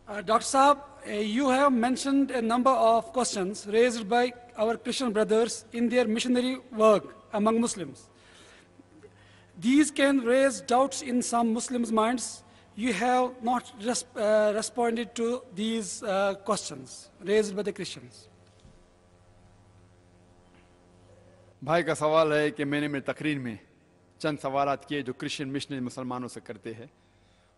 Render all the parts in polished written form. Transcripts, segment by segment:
Dr. Saab, you have mentioned a number of questions raised by our Christian brothers in their missionary work among Muslims. These can raise doubts in some Muslims' minds. You have not responded to these questions raised by the Christians. بھائی کا سوال ہے کہ میں نے میری تقریر میں چند سوالات کیے جو کرسچن مشنری مسلمانوں سے کرتے ہیں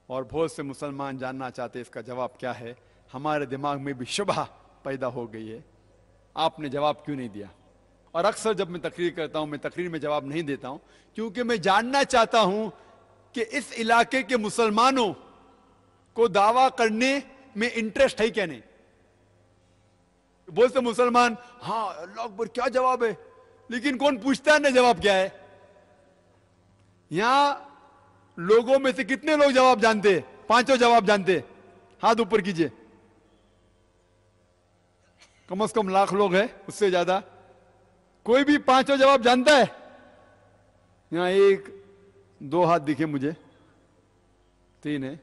اور بہت سے مسلمان جاننا چاہتے ہیں اس کا جواب کیا ہے. ہمارے دماغ میں بھی شبہ پیدا ہو گئی ہے, آپ نے جواب کیوں نہیں دیا؟ اور اکثر جب میں تقریر کرتا ہوں میں تقریر میں جواب نہیں دیتا ہوں کیونکہ میں جاننا چاہتا ہوں کہ اس علاقے کے مسلمانوں کو دعویٰ کرنے میں انٹرسٹ ہے کیا نہیں. بہت سے مسلمان ہاں اللہ اکبر کیا جواب ہے, لیکن کون پوچھتا ہے نا جواب کیا ہے. یہاں لوگوں میں سے کتنے لوگ جواب جانتے ہیں؟ پانچوں جواب جانتے ہیں؟ ہاتھ اوپر کیجئے. کم از کم لاکھ لوگ ہیں, اس سے زیادہ. کوئی بھی پانچوں جواب جانتا ہے؟ یہاں ایک دو ہاتھ دکھے مجھے, تین ہے.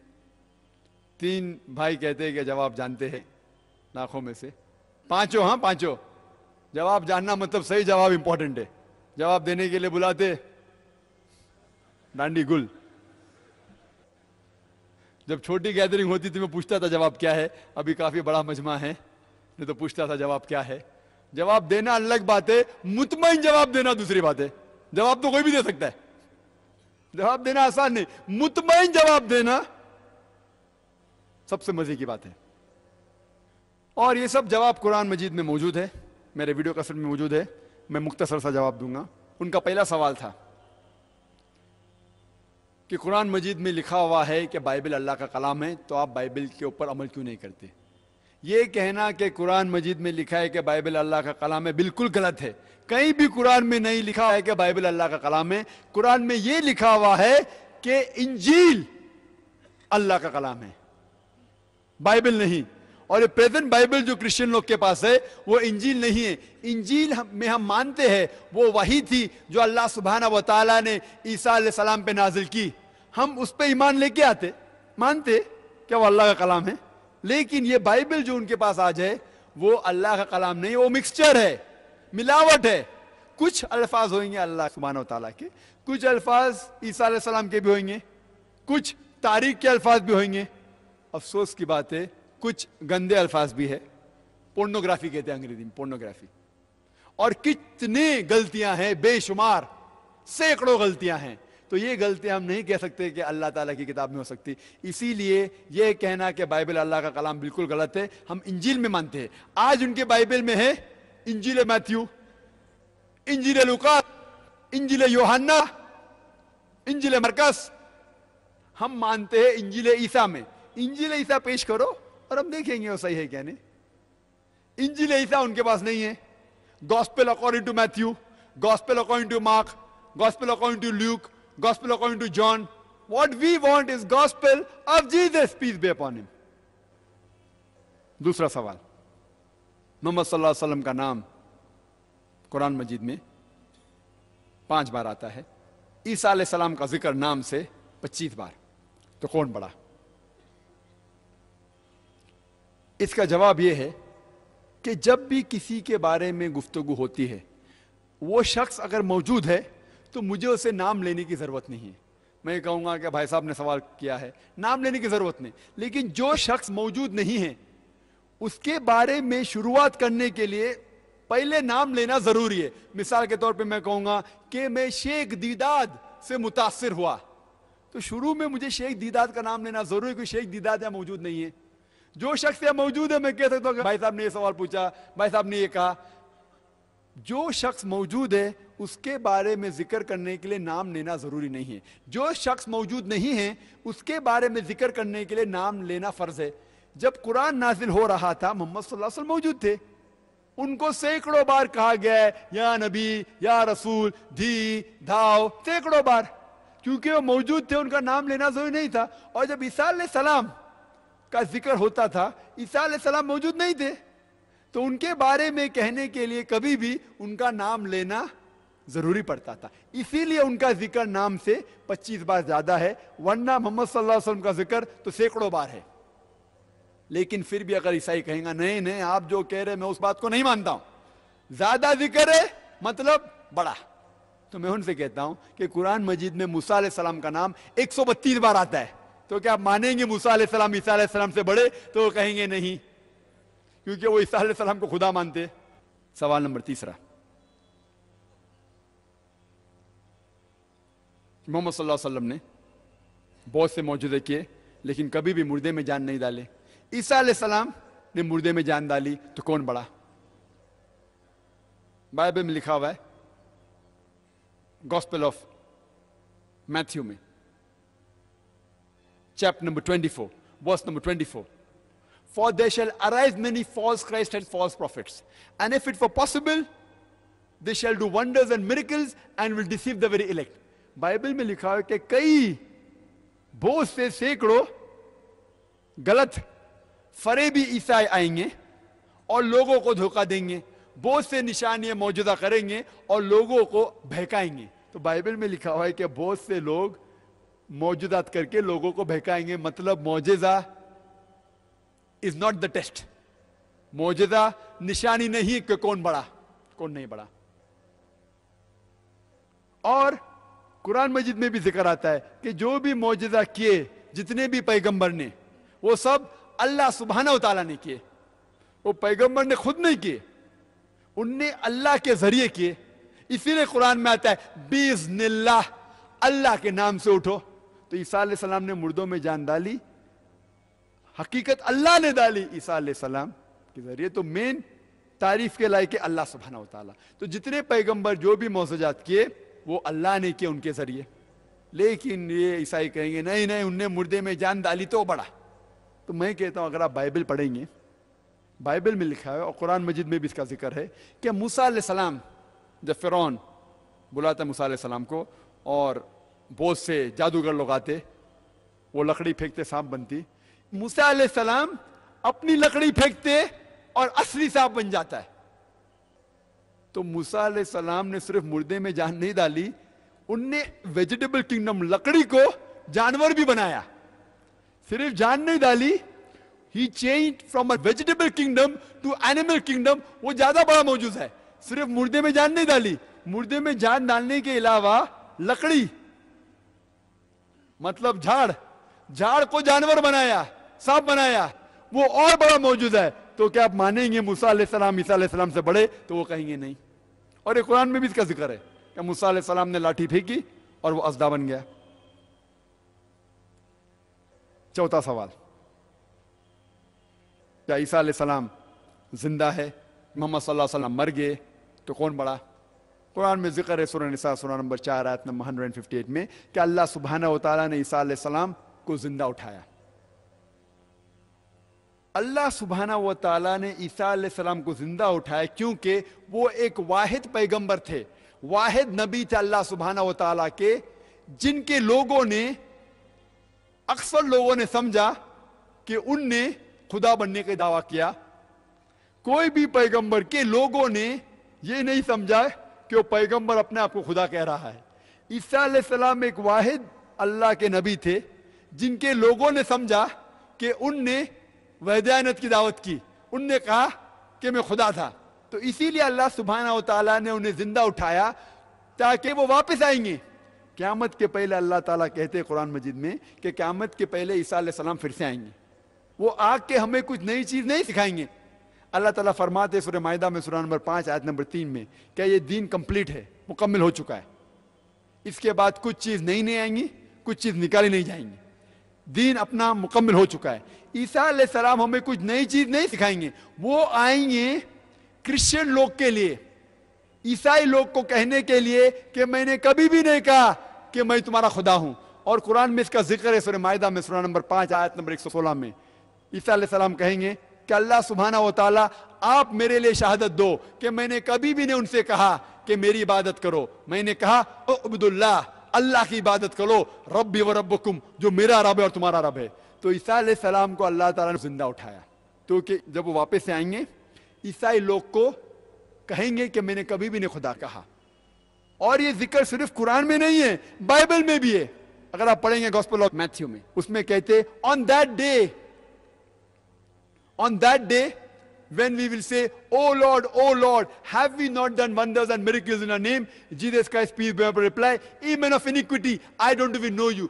تین بھائی کہتے ہیں کہ جواب جانتے ہیں لاکھوں میں سے. پانچوں, ہاں پانچوں. جواب جاننا مطلب صحیح جواب امپورٹنٹ ہے. جواب دینے کے لیے بلاتے ڈانڈی گل. جب چھوٹی گیدرنگ ہوتی تھی میں پوچھتا تھا جواب کیا ہے. ابھی کافی بڑا مجمع ہے میں تو پوچھتا تھا جواب کیا ہے. جواب دینا الگ بات ہے, مطمئن جواب دینا دوسری بات ہے. جواب تو کوئی بھی دے سکتا ہے, جواب دینا آسان نہیں, مطمئن جواب دینا سب سے مزے کی بات ہے. اور یہ سب جواب قرآن مجید میں موجود ہے, میرے ویڈیو کیسٹ میں موجود ہے. میں مختصر سا جواب دوں گا. ان کا پہلا سوال تھا کہ قرآن مجید میں لکھا ہوا ہے کہ بائبل اللہ کا کلام ہے, تو آپ بائبل کے اوپر عمل کیوں نہیں کرتے؟ یہ کہنا کہ قرآن مجید میں لکھا ہے کہ بائبل اللہ کا کلام ہے بالکل غلط ہے. کہیں بھی قرآن میں نہیں لکھا ہے کہ بائبل اللہ کا کلام ہے. قرآن میں یہ لکھا ہوا ہے کہ انجیل اللہ کا کلام ہے, بائبل نہیں. اور یہ پریزنٹ بائبل جو کرسچن لوگ کے پاس ہے وہ انجیل نہیں ہے. انجیل میں ہم مانتے ہیں وہ وحی تھی جو اللہ سبحانہ و تعالیٰ نے عیسیٰ علیہ السلام پہ نازل کی. ہم اس پہ ایمان لے کے آتے, مانتے کہ وہ اللہ کا کلام ہے. لیکن یہ بائبل جو ان کے پاس آج ہے وہ اللہ کا کلام نہیں, وہ مکسچر ہے, ملاوٹ ہے. کچھ الفاظ ہوئیں گے اللہ سبحانہ و تعالیٰ کے, کچھ الفاظ عیسیٰ علیہ السلام کے بھی ہوئیں گے, کچھ تاریخ کے الفاظ بھی ہوئیں گے. افسوس کی بات ہے کچھ گندے الفاظ بھی ہے, پورنوگرافی کہتے ہیں انگریزی میں, پورنوگرافی. اور کتنے غلطیاں ہیں, بے شمار, سینکڑوں غلطیاں ہیں. تو یہ غلطیاں ہم نہیں کہہ سکتے کہ اللہ تعالیٰ کی کتاب میں ہو سکتی. اسی لیے یہ کہنا کہ بائبل اللہ کا کلام بالکل غلط ہے. ہم انجیل میں مانتے ہیں. آج ان کے بائبل میں ہے انجیل میتھیو, انجیل لوقا, انجیل یوحنا, انجیل مرکز. ہم مانتے ہیں انجیل عیسیٰ میں. انجیل عیسیٰ پیش کرو اور ہم دیکھیں گے وہ صحیح ہے کیا نہیں. انجیل عیسیٰ ان کے پاس نہیں ہے. Gospel according to Matthew, gospel according to Mark, gospel according to Luke, gospel according to John. What we want is gospel of Jesus, peace be upon him. دوسرا سوال, محمد صلی اللہ علیہ وسلم کا نام قرآن مجید میں 5 بار آتا ہے. عیسیٰ علیہ السلام کا ذکر نام سے 25 بار. تو کون بڑا؟ اس کا جواب یہ ہے کہ جب بھی کسی کے بارے میں گفتگو ہوتی ہے وہ شخص اگر موجود ہے تو مجھے اسے نام لینے کی ضرورت نہیں ہے. میں کہوں گا کہ بھائی صاحب نے سوال کیا ہے, نام لینے کی ضرورت نہیں. لیکن جو شخص موجود نہیں ہے اس کے بارے میں شروعات کرنے کے لیے پہلے نام لینا ضروری ہے. مثال کے طور پہ میں کہوں گا کہ میں شیخ دیداد سے متاثر ہوا, تو شروع میں مجھے شیخ دیداد کا نام لینا ضروری ہے, کیونکہ شیخ دیداد یہاں موجود نہیں ہے. جو شخص یہاں موجود ہے میں کہہ سکتا ہوں کہ بھائی صاحب نے یہ سوال پوچھا, بھائی صاحب نے یہ کہا. جو شخص موجود ہے اس کے بارے میں ذکر کرنے کے لیے نام لینا ضروری نہیں ہے. جو شخص موجود نہیں ہے اس کے بارے میں ذکر کرنے کے لیے نام لینا فرض ہے. جب قرآن نازل ہو رہا تھا محمد صلی اللہ علیہ وسلم موجود تھے, ان کو سینکڑوں بار کہا گیا ہے یا نبی, یا رسول, دھی دھاؤ, سینکڑوں بار, کیونکہ وہ موجود تھے, ان کا نام لینا ضروری نہیں تھا. اور جب عیسیٰ علیہ السلام کا ذکر ہوتا تھا, عیسیٰ علیہ السلام موجود نہیں تھے, تو ان کے بارے میں کہنے کے لیے کبھی بھی ان کا نام لینا ضروری پڑتا تھا. اسی لیے ان کا ذکر نام سے 25 بار زیادہ ہے, ورنہ محمد صلی اللہ علیہ وسلم کا ذکر تو سینکڑوں بار ہے. لیکن پھر بھی اگر عیسائی کہیں گا نہیں نہیں آپ جو کہہ رہے میں اس بات کو نہیں مانتا ہوں, زیادہ ذکر ہے مطلب بڑا, تو میں ان سے کہتا ہوں کہ قرآن مجید میں موسیٰ علیہ السلام کا نام 132 بار آتا ہے, تو کیا آپ مانیں گے موسیٰ علیہ السلام عیسیٰ علیہ السلام سے بڑے؟ تو وہ کہیں گے نہیں, کیونکہ وہ عیسیٰ علیہ السلام کو خدا مانتے. سوال نمبر تیسرا, محمد صلی اللہ علیہ وسلم نے بہت سے معجزے کیے لیکن کبھی بھی مردے میں جان نہیں ڈالے. عیسیٰ علیہ السلام نے مردے میں جان ڈالی, تو کون بڑا؟ بائبل میں لکھا ہوا ہے گاسپل آف میتھیو میں chapter number 24 verse number 24, for there shall arise many false Christs and false prophets, and if it were possible they shall do wonders and miracles and will deceive the very elect. Bible میں لکھا ہے کہ کئی بہت سے سینکڑوں غلط فریبی عیسائی آئیں گے اور لوگوں کو دھوکہ دیں گے, بہت سے نشانیاں معجزہ کریں گے اور لوگوں کو بہکائیں گے. تو بائبل میں لکھا ہوا ہے کہ بہت سے لوگ معجزات کر کے لوگوں کو بہکائیں گے, مطلب معجزہ از ناٹ دا ٹیسٹ, معجزہ نشانی نہیں کہ کون بڑا کون نہیں بڑا. اور قرآن مجید میں بھی ذکر آتا ہے کہ جو بھی معجزہ کیے جتنے بھی پیغمبر نے وہ سب اللہ سبحانہ و تعالیٰ نے کیے, وہ پیغمبر نے خود نہیں کیے, ان نے اللہ کے ذریعے کیے. اسی لیے قرآن میں آتا ہے بِإِذْنِ اللَّهِ, اللہ کے نام سے اٹھو. تو عیسیٰ علیہ السلام نے مردوں میں جان ڈالی, حقیقت اللہ نے ڈالی عیسیٰ علیہ السلام کے ذریعے. تو مین تعریف کے لائق ہے اللہ سبحانہ و تعالیٰ. تو جتنے پیغمبر جو بھی معجزات کیے وہ اللہ نے کیے ان کے ذریعے. لیکن یہ عیسائی کہیں گے نہیں نہیں ان نے مردے میں جان ڈالی تو بڑا. تو میں کہتا ہوں اگر آپ بائبل پڑھیں گے, بائبل میں لکھا ہے اور قرآن مجید میں بھی اس کا ذکر ہے کہ موسیٰ علیہ السلام جب فرعون بلاتا موسیٰ علیہ السلام کو اور بہت سے جادوگر لوگ آتے, وہ لکڑی پھینکتے سانپ بنتی, موسیٰ علیہ السلام اپنی لکڑی پھینکتے اور اصلی سانپ بن جاتا ہے. تو موسیٰ علیہ السلام نے صرف مردے میں جان نہیں ڈالی, ان نے ویجیٹیبل کنگڈم لکڑی کو جانور بھی بنایا. صرف جان نہیں ڈالی, he change from a vegetable kingdom to animal kingdom. وہ زیادہ بڑا معجزہ ہے. صرف مردے میں جان نہیں ڈالی, مردے میں جان ڈالنے کے علاوہ لکڑی مطلب جھاڑ کو جانور بنایا, سانپ بنایا, وہ اور بڑا معجزہ ہے. تو کیا آپ مانیں گے موسیٰ علیہ السلام عیسیٰ علیہ السلام سے بڑے؟ تو وہ کہیں گے نہیں. اور یہ قرآن میں بھی اس کا ذکر ہے کہ موسیٰ علیہ السلام نے لاٹھی پھینکی اور وہ اژدھا بن گیا. چوتھا سوال, کیا عیسیٰ علیہ السلام زندہ ہے؟ محمد صلی اللہ علیہ وسلم مر گئے تو کون بڑا؟ قرآن میں ذکر ہے سورہ نساء سورہ نمبر 4 آیت نمبر 158 میں کہ اللہ سبحانہ و تعالیٰ نے عیسیٰ علیہ السلام کو زندہ اٹھایا. اللہ سبحانہ و تعالیٰ نے عیسیٰ علیہ السلام کو زندہ اٹھایا کیونکہ وہ ایک واحد پیغمبر تھے, واحد نبی تھے اللہ سبحانہ و تعالیٰ کے, جن کے لوگوں نے اکثر لوگوں نے سمجھا کہ ان نے خدا بننے کا دعویٰ کیا. کوئی بھی پیغمبر کے لوگوں نے یہ نہیں سمجھا کہ وہ پیغمبر اپنے آپ کو خدا کہہ رہا ہے. عیسیٰ علیہ السلام ایک واحد اللہ کے نبی تھے جن کے لوگوں نے سمجھا کہ ان نے وحدانیت کی دعوت کی, ان نے کہا کہ میں خدا تھا. تو اسی لیے اللہ سبحانہ و تعالیٰ نے انہیں زندہ اٹھایا تاکہ وہ واپس آئیں گے. قیامت کے پہلے اللہ تعالیٰ کہتے ہیں قرآن مجید میں کہ قیامت کے پہلے عیسیٰ علیہ السلام پھر سے آئیں گے. وہ آ کے ہمیں کچھ نئی چیز نہیں سکھائیں گے. اللہ تعالیٰ فرماتے سورہ مائدہ میں سورہ نمبر 5 آیت نمبر 3 میں کہ یہ دین کمپلیٹ ہے, مکمل ہو چکا ہے. اس کے بعد کچھ چیز نہیں آئیں گی, کچھ چیز نکالی نہیں جائیں گی. دین اپنا مکمل ہو چکا ہے. عیسیٰ علیہ السلام ہمیں کچھ نئی چیز نہیں سکھائیں گے. وہ آئیں گے کرسچن لوگ کے لیے, عیسائی لوگ کو کہنے کے لیے کہ میں نے کبھی بھی نہیں کہا کہ میں تمہارا خدا ہوں. اور قرآن میں اس کا ذکر ہے سورہ مائدہ میں سورہ نمبر 5 آیت نمبر 116 میں. عیسیٰ علیہ السلام کہیں گے کہ اللہ سبحانہ و تعالیٰ آپ میرے لیے شہادت دو کہ میں نے کبھی بھی نہیں ان سے کہا کہ میری عبادت کرو. میں نے کہا اعبدوا اللہ, اللہ کی عبادت کرو, ربی و ربکم, جو میرا رب ہے اور تمہارا رب ہے. تو عیسیٰ علیہ السلام کو اللہ تعالیٰ نے زندہ اٹھایا. تو کہ جب وہ واپس آئیں گے عیسائی لوگ کو کہیں گے کہ میں نے کبھی بھی نہیں خدا کہا. اور یہ ذکر صرف قرآن میں نہیں ہے, بائبل میں بھی ہے. اگر آپ پڑھیں گے گاسپل آف میتھیو میں, اس میں کہتے on that day On that day, when we will say, oh Lord, have we not done wonders and miracles in your name? Jesus Christ, peace be upon him, reply, ye men of iniquity, I don't even know you.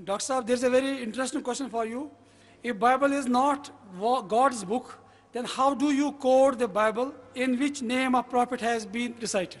Dr. Saab, there's a very interesting question for you. If Bible is not God's book, then how do you code the Bible in which name of prophet has been recited?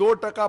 2%,